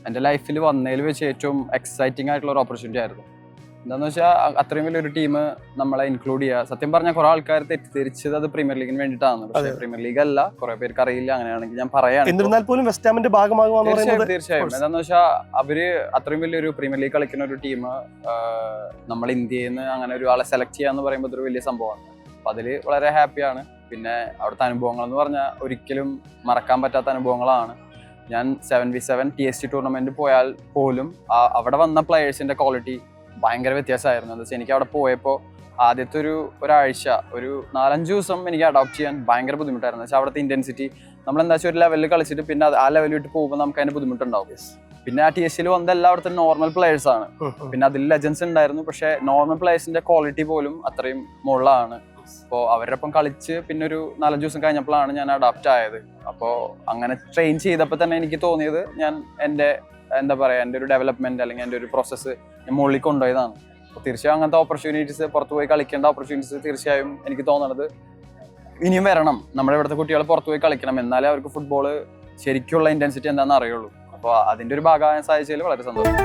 എൻ്റെ ലൈഫിൽ വന്നതിൽ വെച്ച് ഏറ്റവും എക്സൈറ്റിംഗ് ആയിട്ടുള്ള ഒരു ഓപ്പർച്യൂണിറ്റി ആയിരുന്നു. എന്താണെന്ന് വെച്ചാൽ അത്രയും വലിയൊരു ടീം നമ്മളെ ഇൻക്ലൂഡ് ചെയ്യുക. സത്യം പറഞ്ഞാൽ കുറെ ആൾക്കാർ തെറ്റിദ്ധരിച്ചത് അത് പ്രീമിയർ ലീഗിന് വേണ്ടിയിട്ടാണ്. പക്ഷേ പ്രീമിയർ ലീഗ് അല്ല, കുറെ പേർക്ക് അറിയില്ല. അങ്ങനെയാണെങ്കിൽ ഞാൻ പറയാം, തീർച്ചയായും. എന്താണെന്ന് വെച്ചാൽ അവര് അത്രയും വലിയൊരു പ്രീമിയർ ലീഗ് കളിക്കുന്ന ഒരു ടീം നമ്മൾ ഇന്ത്യയിൽ നിന്ന് അങ്ങനെ ഒരു ആളെ സെലക്ട് ചെയ്യാന്ന് പറയുമ്പോൾ അതൊരു വലിയ സംഭവമാണ്. അപ്പൊ അതിൽ വളരെ ഹാപ്പിയാണ്. പിന്നെ അവിടുത്തെ അനുഭവങ്ങൾ എന്ന് പറഞ്ഞാൽ ഒരിക്കലും മറക്കാൻ പറ്റാത്ത അനുഭവങ്ങളാണ്. ഞാൻ 7v7 TST ടൂർണമെന്റ് പോയാൽ പോലും അവിടെ വന്ന പ്ലെയേഴ്സിന്റെ ക്വാളിറ്റി ഭയങ്കര വ്യത്യാസമായിരുന്നു. എന്താ വെച്ചാൽ എനിക്ക് അവിടെ പോയപ്പോൾ ആദ്യത്തെ ഒരാഴ്ച ഒരു 4-5 ദിവസം എനിക്ക് അഡോപ്റ്റ് ചെയ്യാൻ ഭയങ്കര ബുദ്ധിമുട്ടായിരുന്നു. വെച്ചാൽ അവിടുത്തെ ഇന്റൻസിറ്റി നമ്മളെന്താ വെച്ചാൽ ഒരു ലെവലിൽ കളിച്ചിട്ട് പിന്നെ ആ ലെവലിൽ വിട്ട് പോകുമ്പോൾ നമുക്ക് അതിന് ബുദ്ധിമുട്ടുണ്ടാവും. പിന്നെ ആ TSTയിൽ വന്ന എല്ലായിടത്തും നോർമൽ പ്ലെയേഴ്സ് ആണ്. പിന്നെ അതിൽ ലെജൻസ് ഉണ്ടായിരുന്നു, പക്ഷെ നോർമൽ പ്ലെയേഴ്സിന്റെ ക്വാളിറ്റി പോലും അത്രയും മുകളിലാണ്. അപ്പോൾ അവരുടെ ഒപ്പം കളിച്ച് പിന്നെ ഒരു 4-5 ദിവസം കഴിഞ്ഞപ്പോഴാണ് ഞാൻ അഡാപ്റ്റ് ആയത്. അപ്പോൾ അങ്ങനെ ട്രെയിൻ ചെയ്തപ്പോൾ തന്നെ എനിക്ക് തോന്നിയത് ഞാൻ എൻ്റെ ഒരു ഡെവലപ്മെന്റ് അല്ലെങ്കിൽ എൻ്റെ ഒരു പ്രോസസ്സ് ഞാൻ മുകളിൽ കൊണ്ടുപോയതാണ്. അപ്പോൾ തീർച്ചയായും അങ്ങനത്തെ ഓപ്പർച്യൂണിറ്റീസ്, പുറത്ത് പോയി കളിക്കേണ്ട ഓപ്പർച്യൂണിറ്റീസ് തീർച്ചയായും എനിക്ക് തോന്നുന്നത് ഇനിയും വരണം. നമ്മുടെ ഇവിടുത്തെ കുട്ടികൾ പുറത്ത് പോയി കളിക്കണം, എന്നാലേ അവർക്ക് ഫുട്ബോൾ ശരിക്കുള്ള ഇന്റൻസിറ്റി എന്താണെന്ന് അറിയുള്ളൂ. അപ്പോൾ അതിൻ്റെ ഒരു ഭാഗമാകാൻ സാധിച്ചതിൽ വളരെ സന്തോഷം.